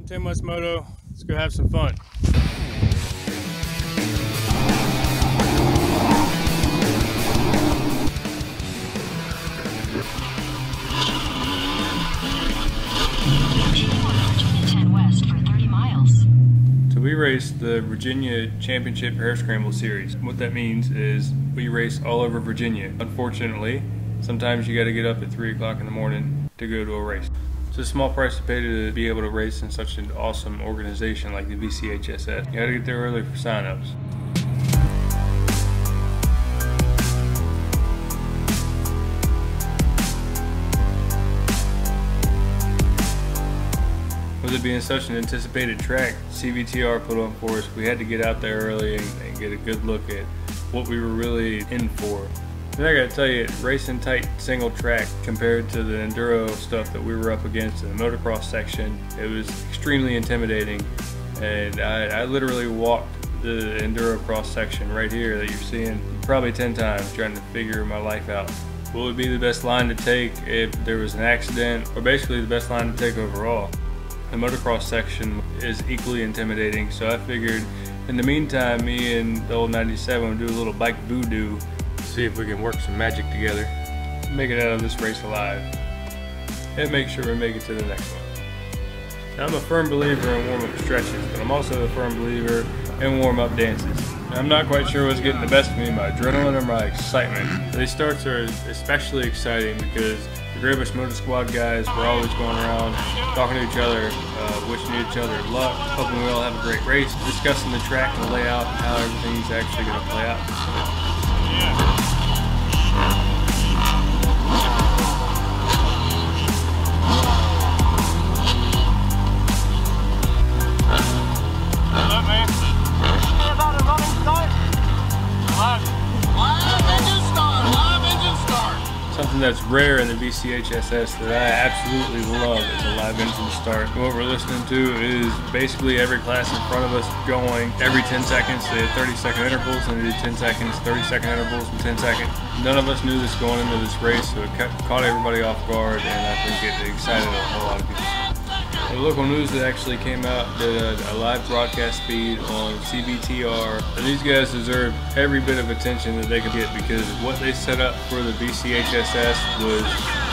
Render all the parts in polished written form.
I'm Tim Westmoto. Let's go have some fun. So we race the Virginia Championship Hare Scramble Series. What that means is we race all over Virginia. Unfortunately, sometimes you got to get up at 3 o'clock in the morning to go to a race. It's a small price to pay to be able to race in such an awesome organization like the VCHSS. You got to get there early for sign-ups. With it being such an anticipated track, CVTR put on for us, we had to get out there early and get a good look at what we were really in for. And I gotta tell you, racing tight single track compared to the enduro stuff that we were up against in the motocross section, it was extremely intimidating. And I literally walked the enduro cross section right here that you're seeing probably 10 times trying to figure my life out. What would be the best line to take if there was an accident, or basically the best line to take overall. The motocross section is equally intimidating, so I figured in the meantime, me and the old 97 would do a little bike voodoo, see if we can work some magic together, make it out of this race alive, and make sure we make it to the next one. Now, I'm a firm believer in warm-up stretches, but I'm also a firm believer in warm-up dances. Now, I'm not quite sure what's getting the best of me, my adrenaline or my excitement. These starts are especially exciting because the Great West Motor Squad guys, we're always going around talking to each other, wishing each other luck, hoping we all have a great race, discussing the track and the layout and how everything's actually going to play out. Something that's rare in the VCHSS that I absolutely love is a live engine start. What we're listening to is basically every class in front of us going every 10 seconds. They had 30-second intervals, and they did 10 seconds, 30-second intervals, and 10 seconds. None of us knew this going into this race, so it caught everybody off guard, and I think it excited a whole lot of people. The local news that actually came out did a live broadcast feed on CVTR. And these guys deserve every bit of attention that they could get because what they set up for the VCHSS was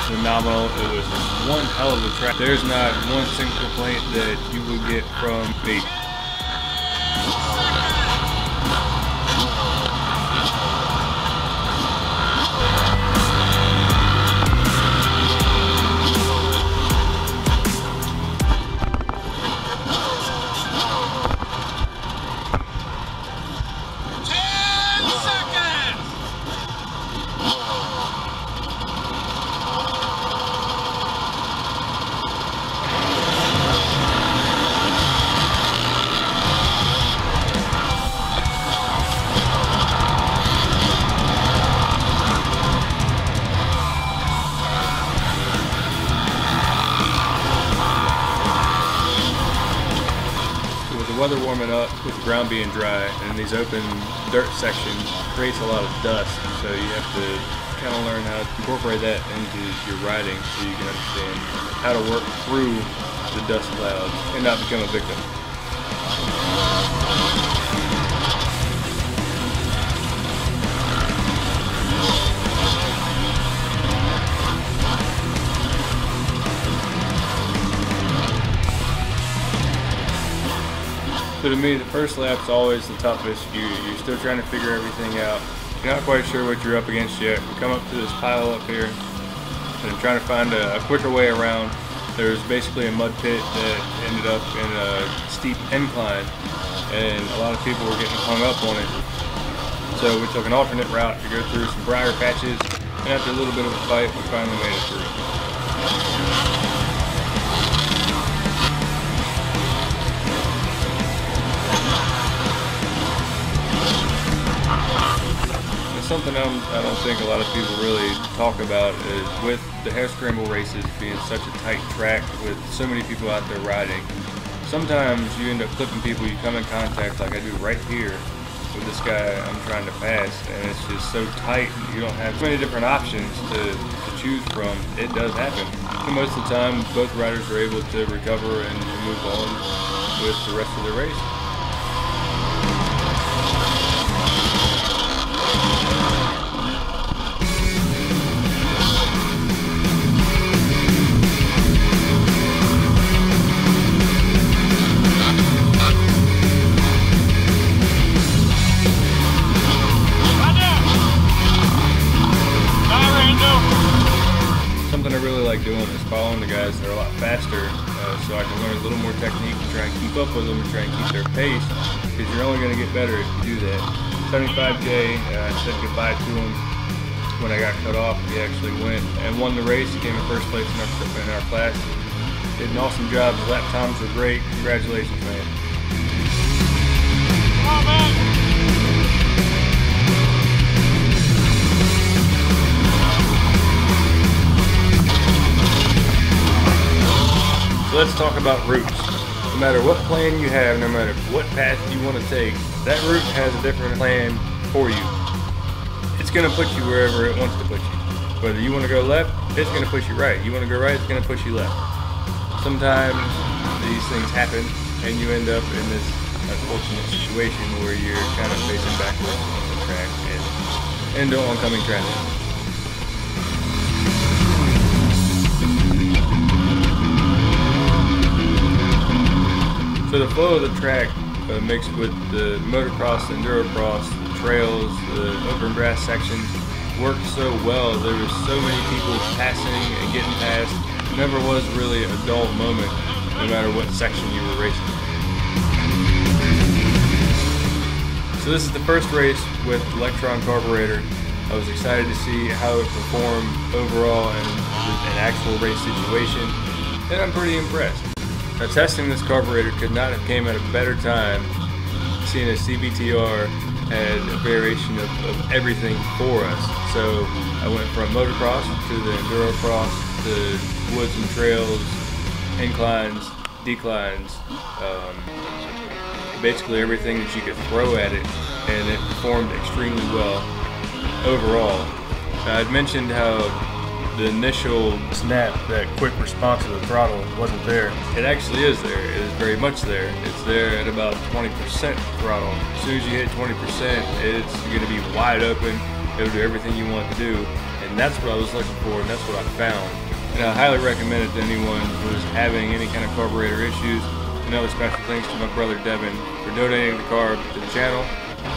phenomenal. It was one hell of a track. There's not one single complaint that you would get from me. Weather warming up with the ground being dry and these open dirt sections creates a lot of dust, so you have to kind of learn how to incorporate that into your riding so you can understand how to work through the dust clouds and not become a victim. So to me, the first lap's always the toughest. You're still trying to figure everything out. You're not quite sure what you're up against yet. We come up to this pile up here, and I'm trying to find a quicker way around. There's basically a mud pit that ended up in a steep incline, and a lot of people were getting hung up on it. So we took an alternate route to go through some briar patches, and after a little bit of a fight, we finally made it through. Something I don't think a lot of people really talk about is with the hare scramble races being such a tight track with so many people out there riding, sometimes you end up clipping people you come in contact, like I do right here with this guy I'm trying to pass, and it's just so tight, you don't have so many different options to choose from. It does happen. And most of the time, both riders were able to recover and move on with the rest of the race. Something I really like doing is following the guys that are a lot faster, so I can learn a little more technique and try and keep up with them and try and keep their pace, because you're only going to get better if you do that. 75J, I said goodbye to him when I got cut off. He actually went and won the race. He came in first place in our class. Did an awesome job. His lap times were great. Congratulations, man. Come on, man. So let's talk about routes. No matter what plan you have, no matter what path you want to take, that route has a different plan for you. It's going to put you wherever it wants to put you. Whether you want to go left, it's going to push you right. You want to go right, it's going to push you left. Sometimes these things happen and you end up in this unfortunate situation where you're kind of facing backwards on the track and into oncoming traffic. So the flow of the track mixed with the motocross, the endurocross, the trails, the open grass sections worked so well. There was so many people passing and getting past. It never was really a dull moment, no matter what section you were racing. So this is the first race with Electron carburetor. I was excited to see how it performed overall in an actual race situation, and I'm pretty impressed. Now, testing this carburetor could not have came at a better time, seeing as CVTR had a variation of everything for us. So I went from motocross to the endurocross, to woods and trails, inclines, declines, basically everything that you could throw at it, and it performed extremely well overall. I'd mentioned how the initial snap, that quick response to the throttle, wasn't there. It actually is there. It is very much there. It's there at about 20% throttle. As soon as you hit 20%, it's going to be wide open. It'll do everything you want to do, and that's what I was looking for, and that's what I found. And I highly recommend it to anyone who's having any kind of carburetor issues. Another special thanks to my brother Devin for donating the carb to the channel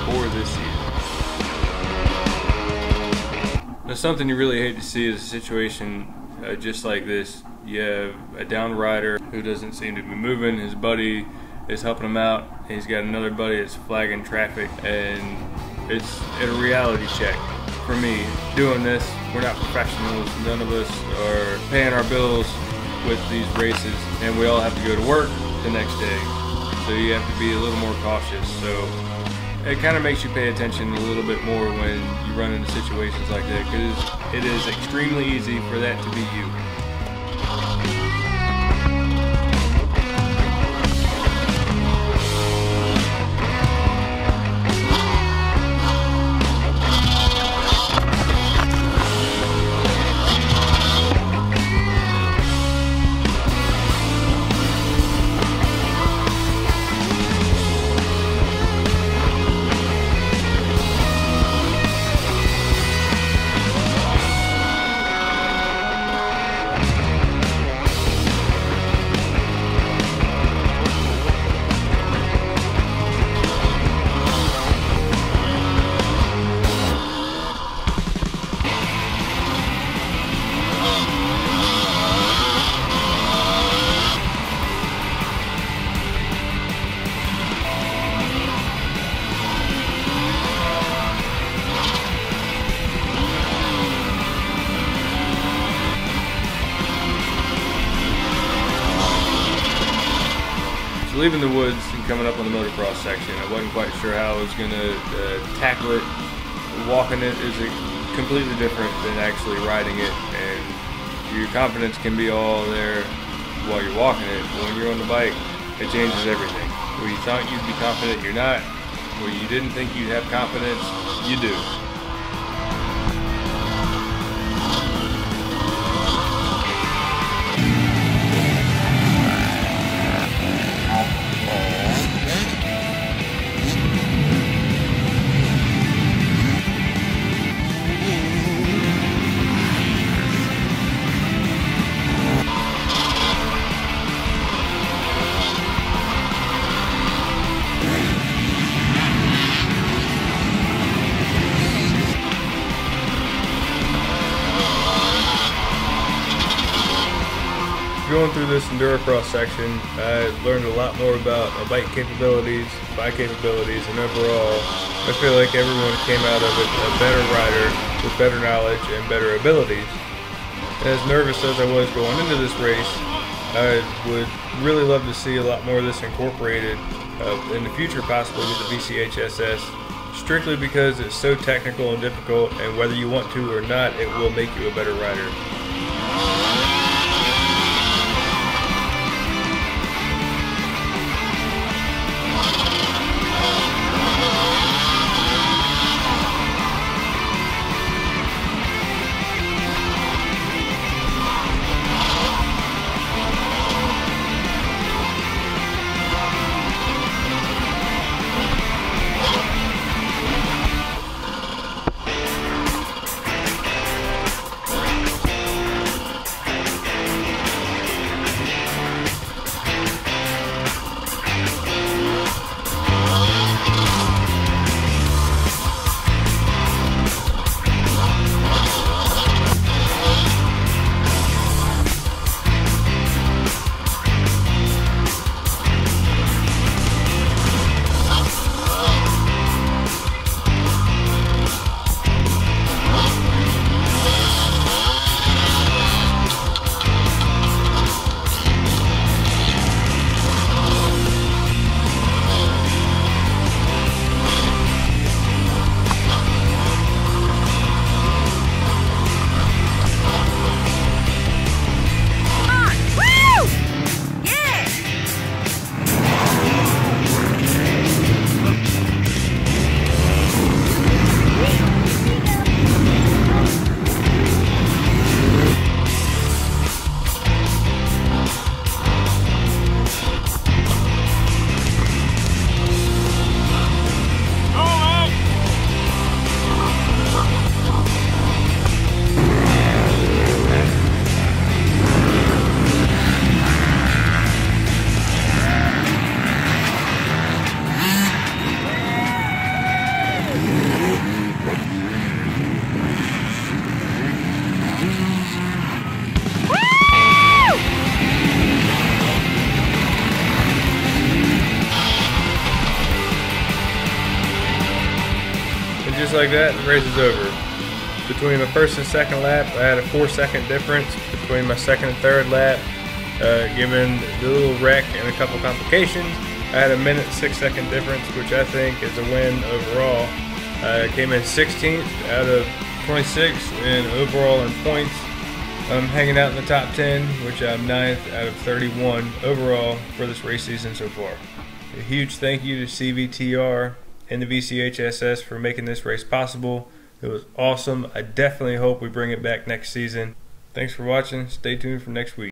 for this season. Now, something you really hate to see is a situation just like this. You have a down rider who doesn't seem to be moving. His buddy is helping him out. He's got another buddy that's flagging traffic, and it's a reality check for me. Doing this, we're not professionals. None of us are paying our bills with these races, and we all have to go to work the next day. So you have to be a little more cautious. So it kind of makes you pay attention a little bit more when you run into situations like that, because it is extremely easy for that to be you. Leaving the woods and coming up on the motocross section, I wasn't quite sure how I was going to tackle it. Walking it is completely different than actually riding it, and your confidence can be all there while you're walking it, but when you're on the bike, it changes everything. Where you thought you'd be confident, you're not. Where you didn't think you'd have confidence, you do. going through this endurocross section, I learned a lot more about my bike capabilities, my capabilities, and overall, I feel like everyone came out of it a better rider with better knowledge and better abilities. As nervous as I was going into this race, I would really love to see a lot more of this incorporated in the future, possibly with the VCHSS, strictly because it's so technical and difficult, and whether you want to or not, it will make you a better rider. Just like that, the race is over. Between my first and second lap, I had a 4-second difference. Between my second and third lap, given the little wreck and a couple complications, I had a 1-minute 6-second difference, which I think is a win overall. I came in 16th out of 26 and overall in points. I'm hanging out in the top 10, which I'm 9th out of 31 overall for this race season so far. A huge thank you to CVTR and the VCHSS for making this race possible. It was awesome. I definitely hope we bring it back next season. Thanks for watching. Stay tuned for next week.